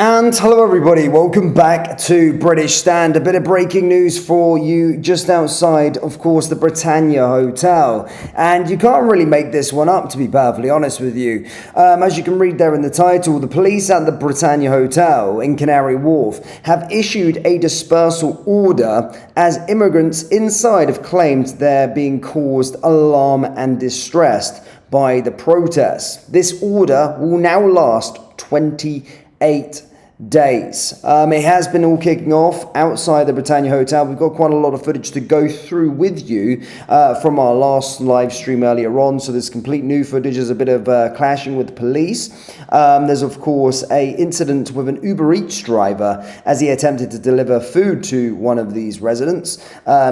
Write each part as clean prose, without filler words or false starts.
And hello everybody, welcome back to British Stand. A bit of breaking news for you just outside, of course, the Britannia Hotel. And you can't really make this one up, to be perfectly honest with you. As you can read there in the title, the police at the Britannia Hotel in Canary Wharf have issued a dispersal order as immigrants inside have claimed they're being caused alarm and distressed by the protests. This order will now last 28 days. It has been all kicking off outside the Britannia Hotel. We've got quite a lot of footage to go through with you from our last live stream earlier on. So there's complete new footage. There's a bit of clashing with the police. There's of course a incident with an Uber Eats driver as he attempted to deliver food to one of these residents.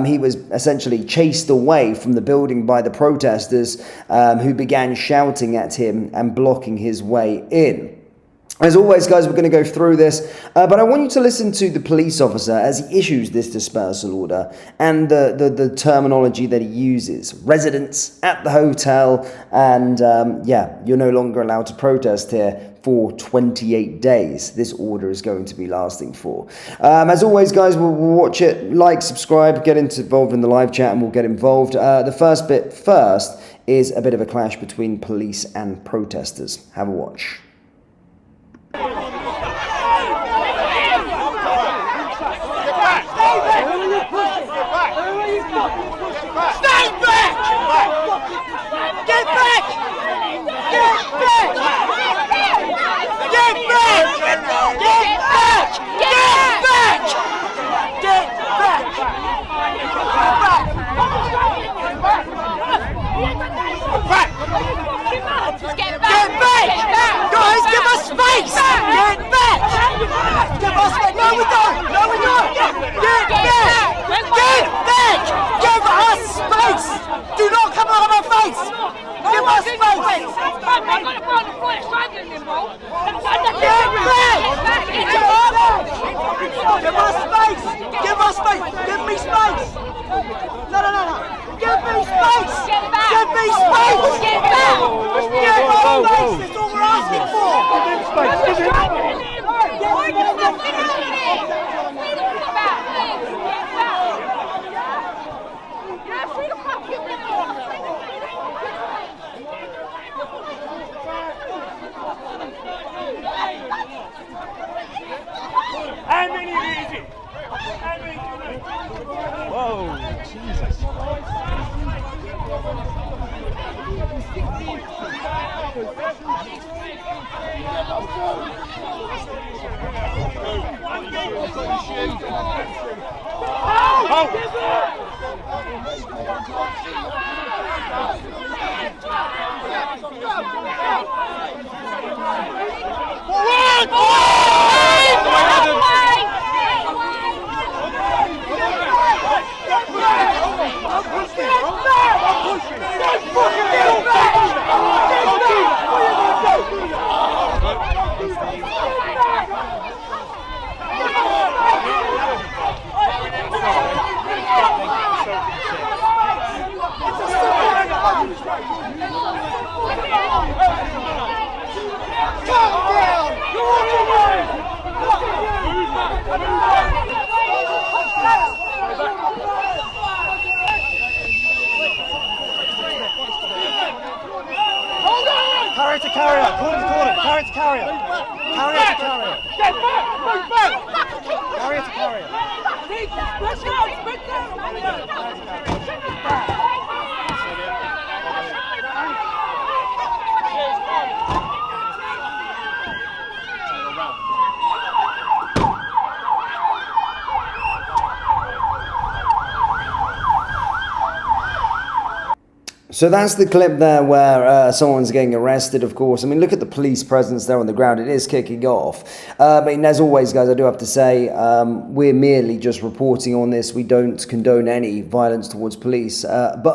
He was essentially chased away from the building by the protesters who began shouting at him and blocking his way in. As always, guys, we're going to go through this, but I want you to listen to the police officer as he issues this dispersal order and the terminology that he uses. Residents at the hotel, and yeah, you're no longer allowed to protest here for 28 days. This order is going to be lasting for. As always, guys, we'll watch it, like, subscribe, get involved in the live chat, and we'll get involved. The first bit first is a bit of a clash between police and protesters. Have a watch. Whoa, Jesus. Carrier to carrier, corner to corner, carrier to carrier, carrier to carrier. Get back, move back! Carrier to carrier. Let's go, sprint down! So that's the clip there where someone's getting arrested, of course. I mean, look at the police presence there on the ground. It is kicking off. I mean, as always, guys, I do have to say, we're merely just reporting on this. We don't condone any violence towards police, but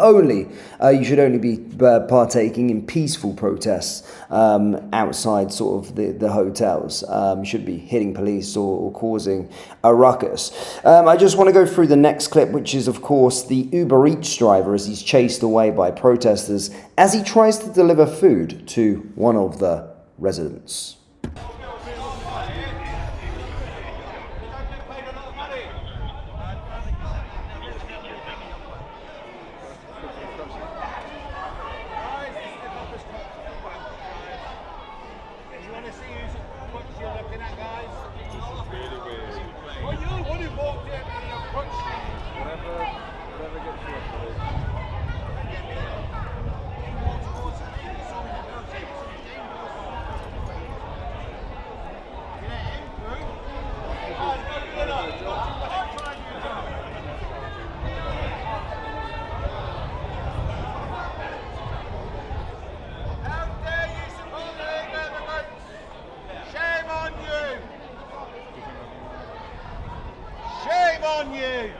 you should only be partaking in peaceful protests outside sort of the hotels. You shouldn't be hitting police or causing a ruckus. I just want to go through the next clip, which is, of course, the Uber Eats driver as he's chased away by protesters as he tries to deliver food to one of the residents. on you!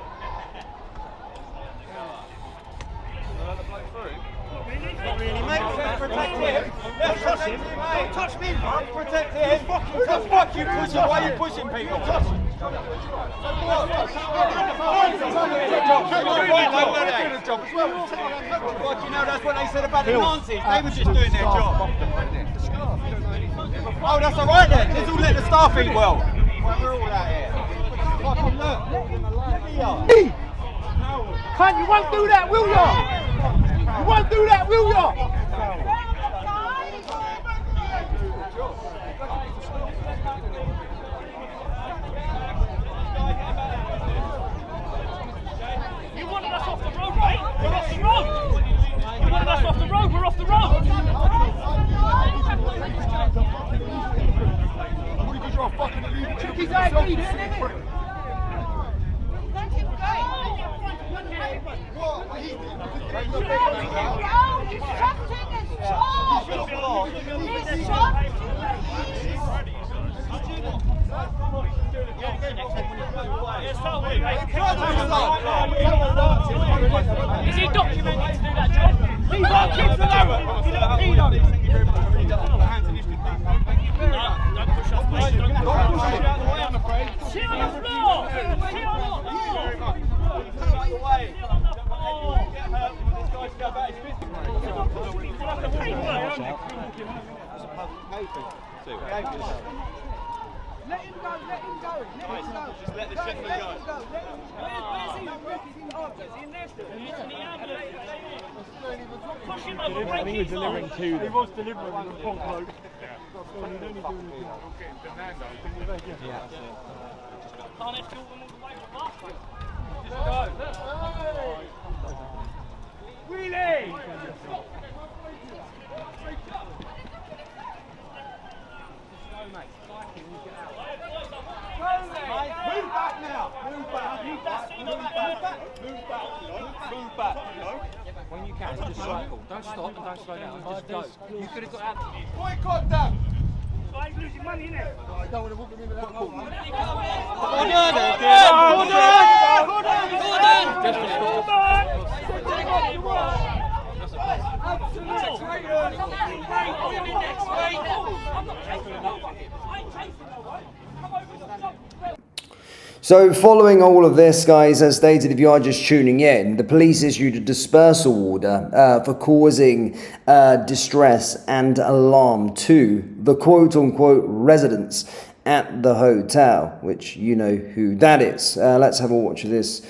Not really, mate. Protect him. Let's touch him. Don't touch me, bro. Protect him. Fuck you pushing. Why are you pushing people? Touch him. That's what they said about the Nazis. They were just doing their job. Oh, that's alright then. Let's all let the staff eat well. We're all out here. Fucking look. Cunt, you won't do that, will ya? You won't do that, will ya? You wanted us off the road, mate? We're off the road! You wanted us off the road, we're off the road! Is he documented to do that job? Leave our kids alone! You don't need on it! Don't push us, mate. Don't push us out the way, I'm afraid. Sit on the floor! Sit on the floor! Out the way! Get hurt when this guy's go about his business. Like a paper! Let him go, let him go, let him go. Just let the gentleman go. Where's he? Is he in there still? He's in the ambulance. Push him over, break his arm. He was delivering with a punk load. Can't escort them all the way to Barclays. Wheelie! Move back now! Move back! Move back! Move back! Move back! Move back! When you can, just cycle. Don't stop and don't slow down. Just go. You could have got out. Boycott them! He's losing money, innit? I don't want to walk him into that hole. So following all of this, guys, as stated, if you are just tuning in, the police issued a dispersal order for causing distress and alarm to the quote-unquote residents at the hotel, which you know who that is. Let's have a watch of this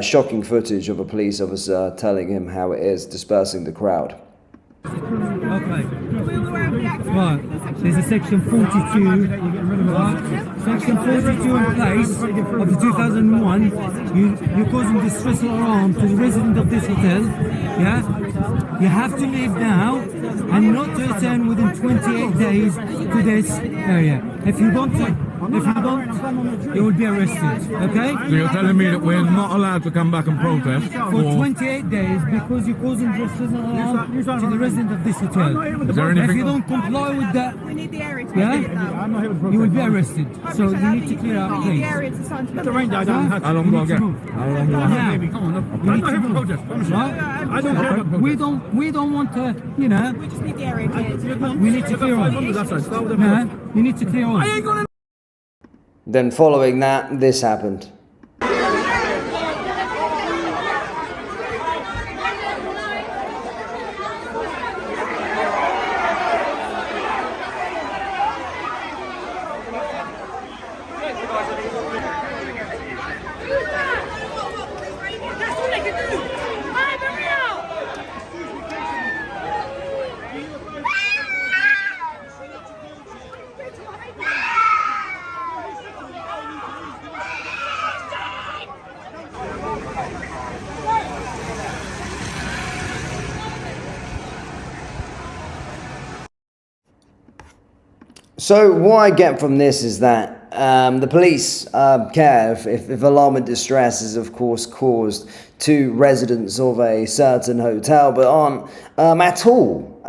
shocking footage of a police officer telling him how it is dispersing the crowd. Okay. Right. There's a section 42. Right. Section 42 in place of the 2001. You're causing distress or harm to the resident of this hotel. Yeah. You have to leave now and not to return within 28 days to this area. If you don't, you will be arrested. Okay? So you're telling me that we're not allowed to come back and protest For 28 days because you're causing distress or harm to the resident of this hotel. Is there anything If you don't comply with that, We need the area to you will be arrested. So you need to clear out, the please. area to sign to How long do I get? How long do I have? We don't want to, you know. We just need the area cleared. We need to clear on. You need to clear on. Then following that, this happened. So what I get from this is that the police care if alarm and distress is of course caused to residents of a certain hotel, but aren't at all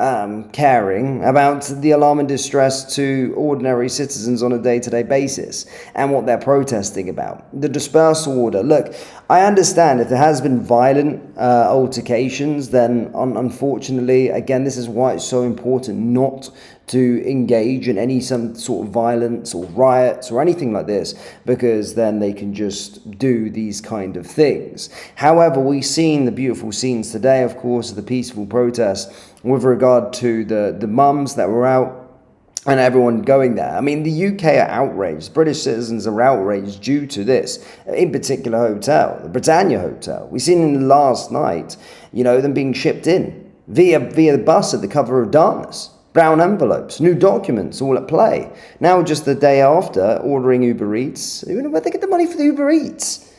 caring about the alarm and distress to ordinary citizens on a day-to-day basis and what they're protesting about. The dispersal order. Look, I understand if there has been violent altercations, then unfortunately, again, this is why it's so important not to engage in some sort of violence or riots or anything like this, because then they can just do these kind of things. However, we've seen the beautiful scenes today, of course, of the peaceful protests with regard to the mums that were out and everyone going there. I mean, the UK are outraged. British citizens are outraged due to this, in particular hotel, the Britannia hotel. We've seen last night, them being shipped in via the bus at the cover of darkness. Brown envelopes, new documents, all at play. Now, just the day after, ordering Uber Eats. Where'd they get the money for the Uber Eats?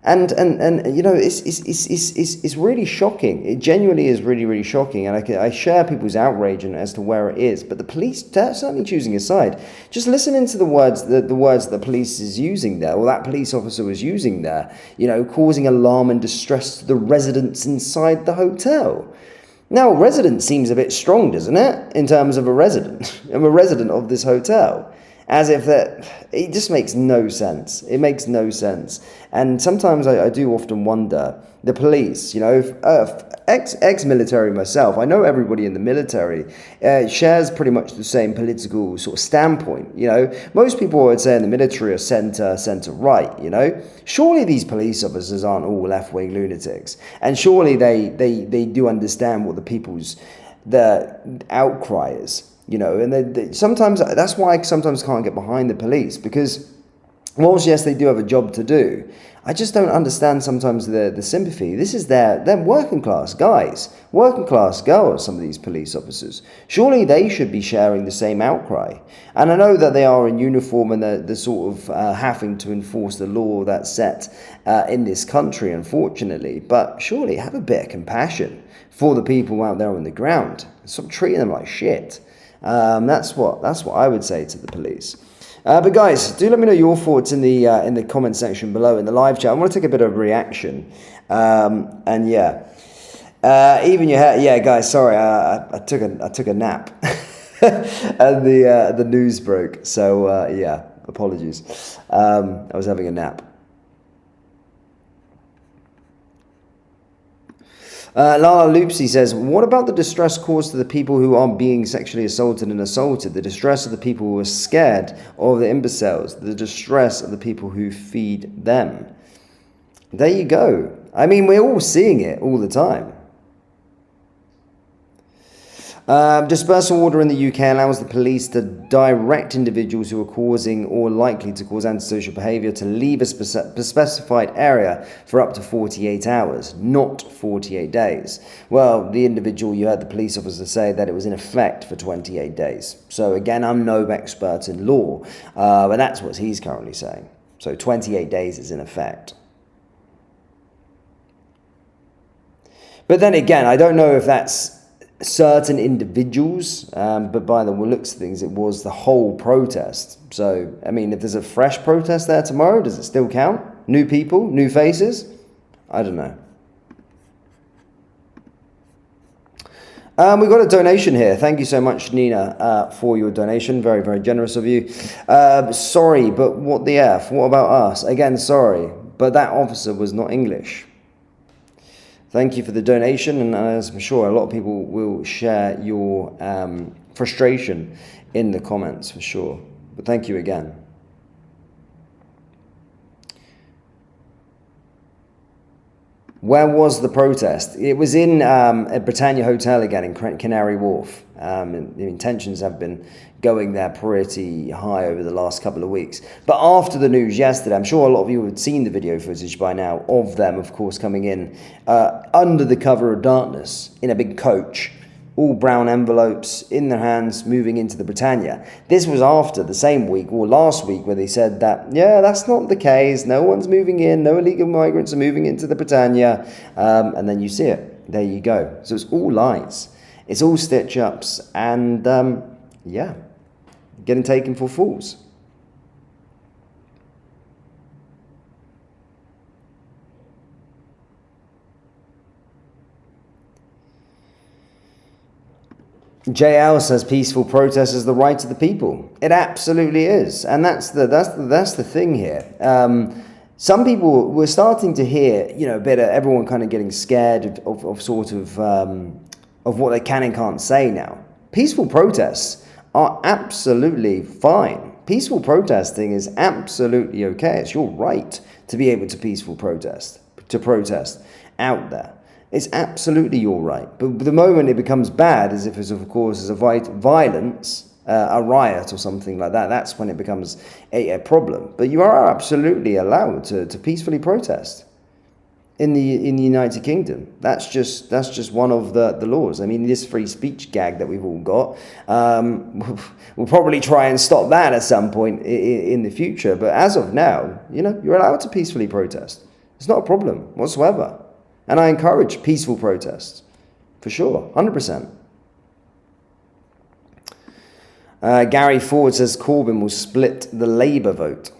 And it's really shocking. It genuinely is really, really shocking. And I share people's outrage as to where it is. But the police, they're certainly choosing a side. Just listening to the words that the police is using there, or that police officer was using there, causing alarm and distress to the residents inside the hotel. Now, resident seems a bit strong, doesn't it, in terms of a resident? I'm a resident of this hotel. As if that, it just makes no sense. It makes no sense. And sometimes I do often wonder, the police, ex-military myself, I know everybody in the military shares pretty much the same political sort of standpoint. Most people would say in the military are centre-right, Surely these police officers aren't all left-wing lunatics. And surely they do understand what the outcry is. And sometimes that's why I sometimes can't get behind the police, because whilst yes, they do have a job to do, I just don't understand sometimes the sympathy. This is their working class guys, working class girls, some of these police officers. Surely they should be sharing the same outcry. And I know that they are in uniform and they're sort of having to enforce the law that's set in this country, unfortunately. But surely have a bit of compassion for the people out there on the ground. Stop treating them like shit. That's what I would say to the police. But guys, do let me know your thoughts in the comment section below in the live chat. I want to take a bit of reaction. And yeah, even your hair. Yeah, guys, sorry, I took a nap, and the news broke. So yeah, apologies. I was having a nap. Lala Loopsy says, what about the distress caused to the people who are being sexually assaulted and assaulted? The distress of the people who are scared of the imbeciles. The distress of the people who feed them. There you go. I mean, we're all seeing it all the time. Dispersal order in the UK allows the police to direct individuals who are causing or likely to cause antisocial behaviour to leave a specified area for up to 48 hours, not 48 days. Well, the individual, you heard the police officer say that it was in effect for 28 days. So again, I'm no expert in law, but that's what he's currently saying. So 28 days is in effect. But then again, I don't know if that's certain individuals, but by the looks of things, it was the whole protest. So, I mean, if there's a fresh protest there tomorrow, does it still count? New people, new faces? I don't know. We've got a donation here. Thank you so much, Nina, for your donation. Very, very generous of you. Sorry, but what the F? What about us? Again, sorry, but that officer was not English. Thank you for the donation, and as I'm sure a lot of people will share your frustration in the comments for sure. But thank you again. Where was the protest? It was in a Britannia hotel again in Canary Wharf. The intentions have been going there pretty high over the last couple of weeks. But after the news yesterday, I'm sure a lot of you have seen the video footage by now of them, of course, coming in under the cover of darkness in a big coach, all brown envelopes in their hands, moving into the Britannia. This was after the same week, or last week, where they said that, yeah, that's not the case. No one's moving in. No illegal migrants are moving into the Britannia. And then you see it. There you go. So it's all lies. It's all stitch-ups. And, yeah, getting taken for fools. JL says peaceful protest is the right of the people. It absolutely is, and that's the thing here. Some people we're starting to hear, a bit of everyone kind of getting scared of sort of what they can and can't say now. Peaceful protests are absolutely fine. Peaceful protesting is absolutely okay. It's your right to be able to protest out there. It's absolutely your right. But the moment it becomes bad, as if it's, of course, as a violence, a riot or something like that, that's when it becomes a problem. But you are absolutely allowed to peacefully protest in the United Kingdom. That's just one of the laws. I mean, this free speech gag that we've all got, we'll probably try and stop that at some point in the future. But as of now, you're allowed to peacefully protest. It's not a problem whatsoever. And I encourage peaceful protests, for sure, 100%. Gary Ford says Corbyn will split the Labour vote.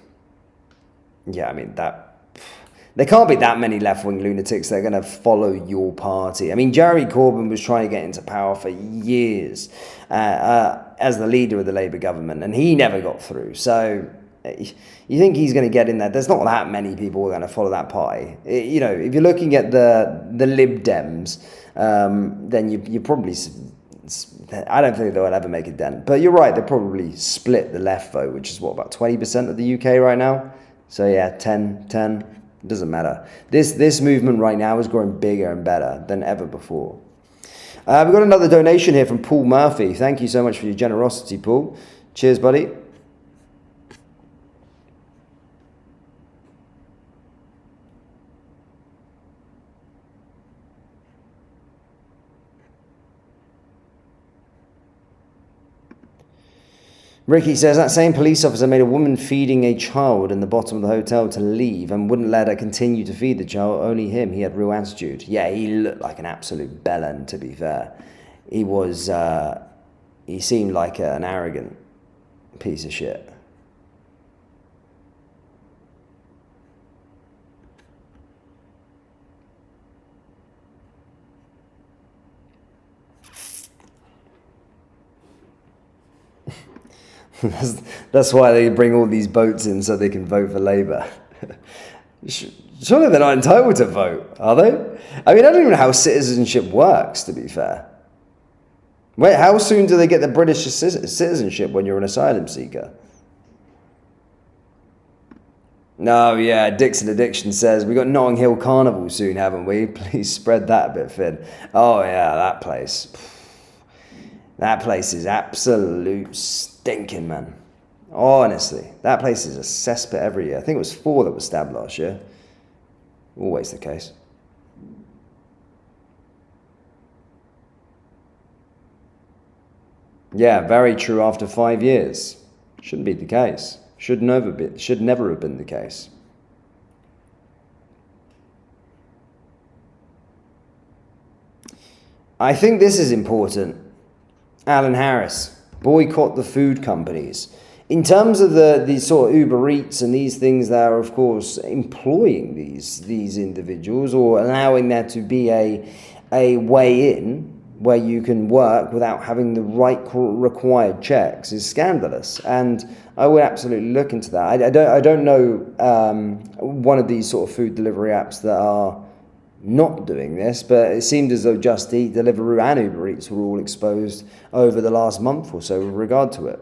Yeah, I mean, there can't be that many left-wing lunatics that are going to follow your party. I mean, Jeremy Corbyn was trying to get into power for years as the leader of the Labour government, and he never got through. So you think he's going to get in there? There's not that many people who are going to follow that party. If you're looking at the Lib Dems, then you probably, I don't think they'll ever make a dent. But you're right, they'll probably split the left vote, which is about 20% of the UK right now. So yeah, 10, it doesn't matter. This movement right now is growing bigger and better than ever before. We've got another donation here from Paul Murphy. Thank you so much for your generosity, Paul. Cheers, buddy. Ricky says that same police officer made a woman feeding a child in the bottom of the hotel to leave and wouldn't let her continue to feed the child, only him. He had real attitude. Yeah, he looked like an absolute bellend, to be fair. He seemed like an arrogant piece of shit. That's why they bring all these boats in so they can vote for Labour. Surely they're not entitled to vote, are they? I mean, I don't even know how citizenship works, to be fair. Wait, how soon do they get the British citizenship when you're an asylum seeker? No, yeah, Dixon Addiction says, we got Notting Hill Carnival soon, haven't we? Please spread that a bit thin. Oh, yeah, that place. That place is absolute stinking, man. Honestly, that place is a cesspit every year. I think it was 4 that were stabbed last year. Always the case. Yeah, very true after 5 years. Shouldn't be the case. Should never have been the case. I think this is important. Alan Harris, boycott the food companies. In terms of the sort of Uber Eats and these things that are, of course, employing these individuals or allowing there to be a way in where you can work without having the right required checks is scandalous. And I would absolutely look into that. I don't know one of these sort of food delivery apps that are not doing this, but it seemed as though Just Eat, Deliveroo and Uber Eats were all exposed over the last month or so with regard to it.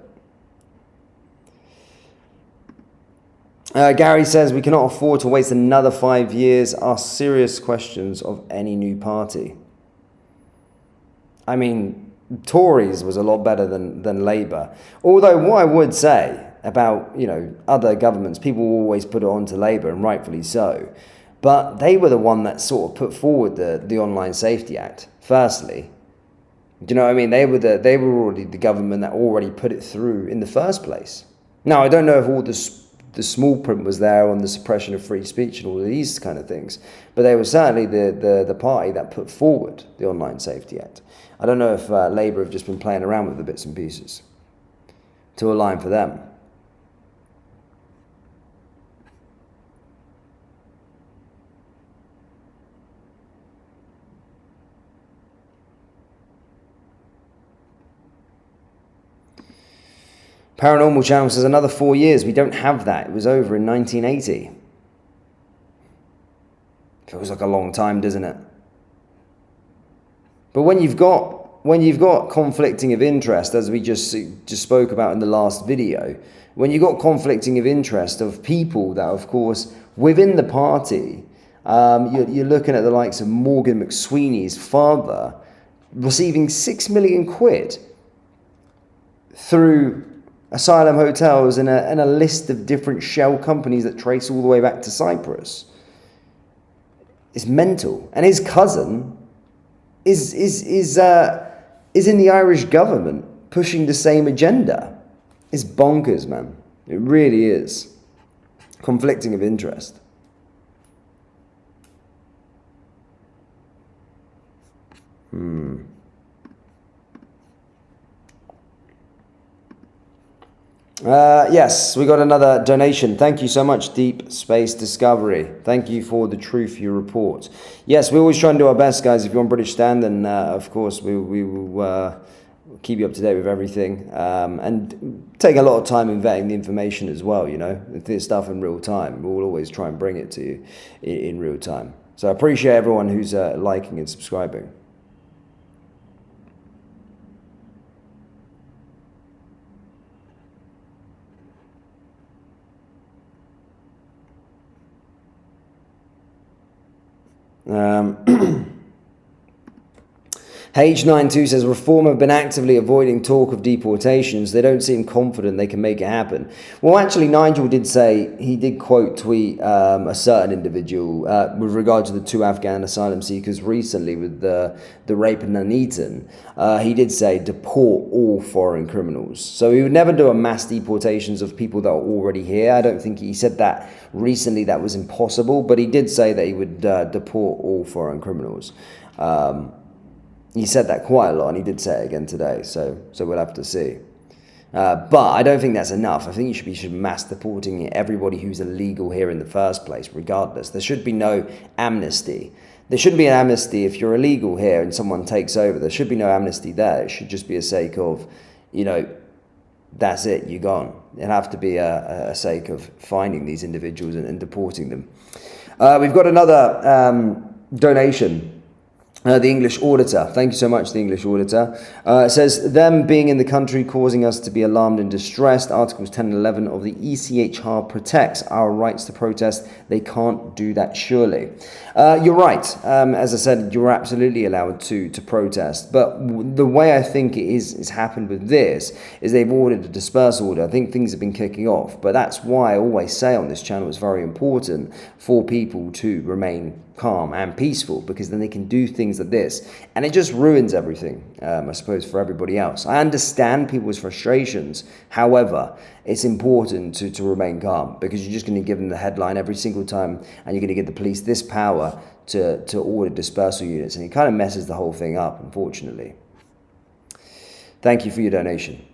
Gary says, we cannot afford to waste another 5 years. Ask serious questions of any new party. I mean, Tories was a lot better than Labour. Although what I would say about, other governments, people always put it on to Labour, and rightfully so. But they were the one that sort of put forward the Online Safety Act, firstly. Do you know what I mean? They were already the government that already put it through in the first place. Now, I don't know if all the small print was there on the suppression of free speech and all of these kind of things, but they were certainly the party that put forward the Online Safety Act. I don't know if Labour have just been playing around with the bits and pieces to align for them. Paranormal Channel says another 4 years. We don't have that. It was over in 1980. Feels like a long time, doesn't it? But when you've got conflicting of interest, as we just spoke about in the last video, when you've got conflicting of interest of people that, of course, within the party, you're looking at the likes of Morgan McSweeney's father receiving 6 million quid through asylum hotels and a list of different shell companies that trace all the way back to Cyprus. It's mental. And his cousin is in the Irish government pushing the same agenda. It's bonkers, man. It really is. Conflicting of interest. Yes, we got another donation. Thank you so much, Deep Space Discovery. Thank you for the truth you report. Yes, we always try and do our best, guys. If you're on British Stand, then of course we will keep you up to date with everything, and take a lot of time in vetting the information as well. You know, this stuff in real time. We'll always try and bring it to you in real time. So I appreciate everyone who's liking and subscribing. H92 says Reform have been actively avoiding talk of deportations. They don't seem confident they can make it happen. Well, actually, Nigel did say, he did quote tweet a certain individual with regard to the 2 Afghan asylum seekers recently with the rape in Nuneaton. He did say deport all foreign criminals. So he would never do a mass deportations of people that are already here. I don't think he said that recently that was impossible, but he did say that he would deport all foreign criminals. He said that quite a lot, and he did say it again today, so we'll have to see. But I don't think that's enough. I think you should be mass deporting everybody who's illegal here in the first place, regardless. There should be no amnesty. There shouldn't be an amnesty if you're illegal here and someone takes over. There should be no amnesty there. It should just be a sake of, you know, that's it, you're gone. It'll have to be a sake of finding these individuals and deporting them. We've got another donation. The English Auditor. Thank you so much, the English Auditor. It says, them being in the country causing us to be alarmed and distressed. Articles 10 and 11 of the ECHR protects our rights to protest. They can't do that, surely. You're right. As I said, you're absolutely allowed to protest. But the way I think it is happened with this is they've ordered a dispersal order. I think things have been kicking off. But that's why I always say on this channel it's very important for people to remain calm and peaceful, because then they can do things like this, and it just ruins everything, I suppose, for everybody else. I understand people's frustrations. However, it's important to remain calm, because you're just going to give them the headline every single time, and you're going to give the police this power to order dispersal units, and it kind of messes the whole thing up, unfortunately. Thank you for your donation.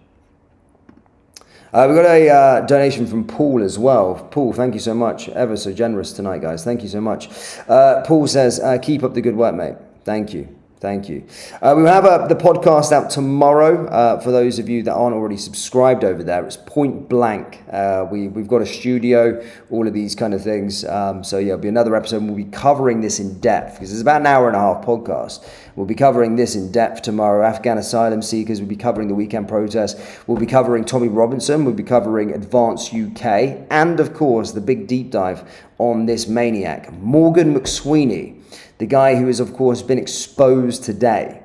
We've got a donation from Paul as well. Paul, thank you so much. Ever so generous tonight, guys. Thank you so much. Paul says, keep up the good work, mate. Thank you. Thank you. We will have the podcast out tomorrow. For those of you that aren't already subscribed over there, it's Point Blank. We've got a studio, all of these kind of things. So yeah, it'll be another episode. We'll be covering this in depth, because it's about an hour and a half podcast. We'll be covering this in depth tomorrow. Afghan asylum seekers. We'll be covering the weekend protests. We'll be covering Tommy Robinson. We'll be covering Advance UK. And of course, the big deep dive on this maniac, Morgan McSweeney. The guy who has, of course, been exposed today.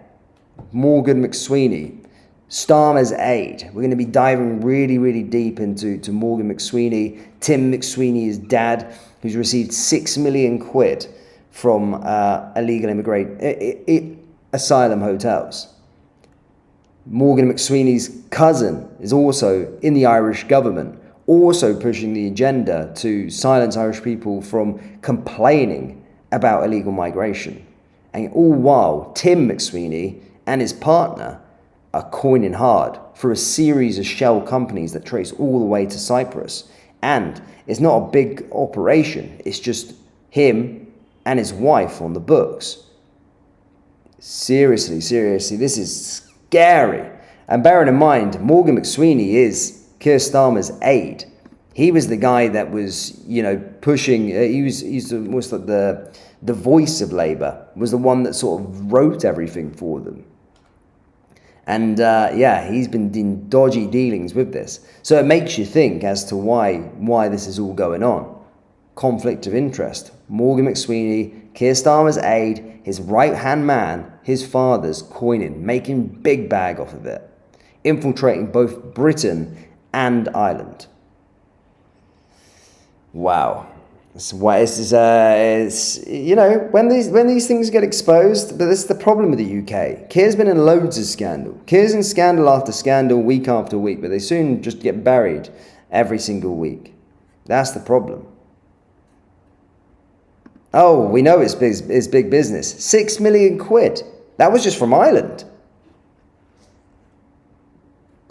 Morgan McSweeney, Starmer's aide. We're going to be diving really, really deep into Morgan McSweeney, Tim McSweeney's dad, who's received 6 million quid from illegal asylum hotels. Morgan McSweeney's cousin is also in the Irish government, also pushing the agenda to silence Irish people from complaining about illegal migration. And all while Tim McSweeney and his partner are coining hard for a series of shell companies that trace all the way to Cyprus. And it's not a big operation, it's just him and his wife on the books. Seriously, this is scary. And bearing in mind, Morgan McSweeney is Keir Starmer's aide. He was the guy that was, pushing. He's almost like the voice of Labour. Was the one that sort of wrote everything for them. And he's been in dodgy dealings with this. So it makes you think as to why this is all going on. Conflict of interest. Morgan McSweeney, Keir Starmer's aide, his right-hand man, his father's coining, making big bag off of it, infiltrating both Britain and Ireland. Wow. When these things get exposed, but this is the problem with the UK. Keir's been in loads of scandal. Keir's in scandal after scandal, week after week, but they soon just get buried every single week. That's the problem. Oh, we know it's big business. 6 million quid. That was just from Ireland.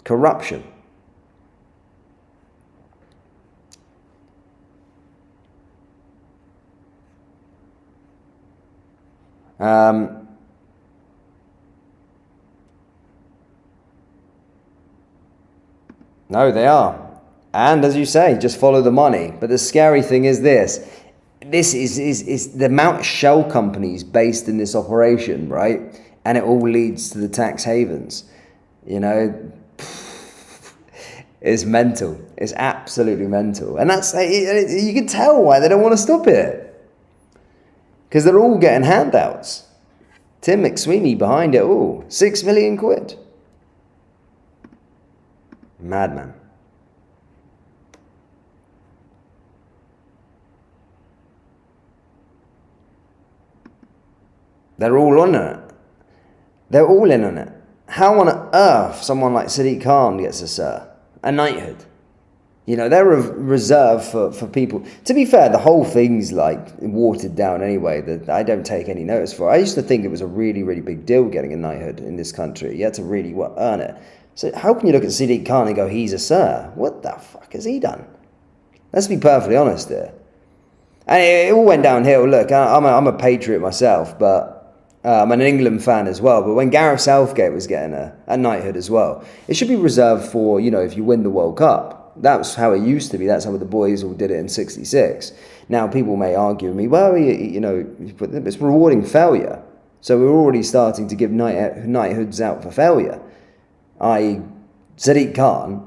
Corruption. No, they are. And as you say, just follow the money. But the scary thing is this. This is the amount of shell companies based in this operation, right? And it all leads to the tax havens. It's mental. It's absolutely mental. And that's, you can tell why they don't want to stop it. Because they're all getting handouts. Tim McSweeney behind it all. 6 million quid. Madman. They're all on it. They're all in on it. How on earth someone like Sadiq Khan gets a knighthood? They're reserved for people. To be fair, the whole thing's watered down anyway. That I don't take any notice for. I used to think it was a really, really big deal getting a knighthood in this country. You had to really earn it. So how can you look at Sadiq Khan and go, he's a sir? What the fuck has he done? Let's be perfectly honest here. And it all went downhill. Look, I'm a patriot myself, but I'm an England fan as well. But when Gareth Southgate was getting a knighthood as well, it should be reserved for, if you win the World Cup. That's how it used to be. That's how the boys all did it in '66. Now, people may argue with me, well, it's rewarding failure. So we're already starting to give knighthoods out for failure. Sadiq Khan,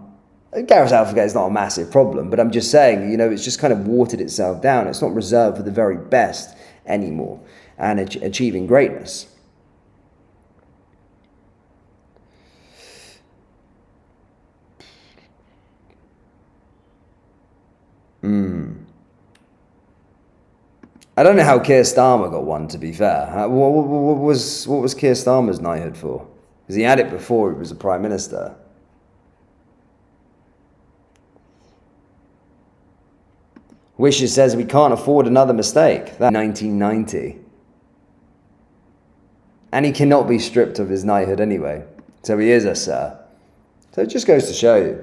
Gareth Southgate is not a massive problem, but I'm just saying, it's just kind of watered itself down. It's not reserved for the very best anymore and achieving greatness. I don't know how Keir Starmer got one, to be fair. What was Keir Starmer's knighthood for? Because he had it before he was a Prime Minister. Wishes says we can't afford another mistake. That's 1990. And he cannot be stripped of his knighthood anyway. So he is a sir. So it just goes to show you.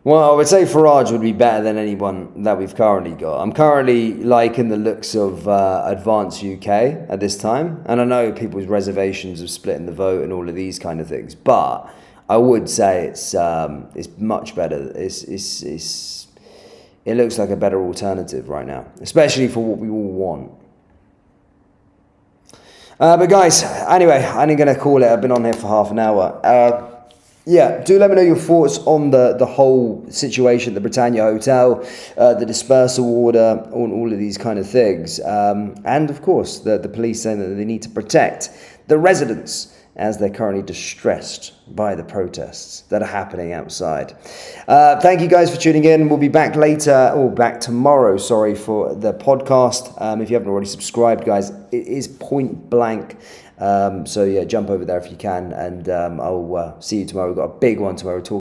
Well, I would say Farage would be better than anyone that we've currently got. I'm currently liking the looks of Advance UK at this time. And I know people's reservations of splitting the vote and all of these kind of things. But I would say it's much better. It looks like a better alternative right now. Especially for what we all want. But guys, anyway, I'm going to call it. I've been on here for half an hour. Yeah, do let me know your thoughts on the whole situation, the Britannia Hotel, the dispersal order, on all of these kind of things. And, of course, the police saying that they need to protect the residents as they're currently distressed by the protests that are happening outside. Thank you guys for tuning in. We'll be back back tomorrow, for the podcast. If you haven't already subscribed, guys, it is point blank. So yeah, jump over there if you can, and I'll see you tomorrow. We've got a big one tomorrow.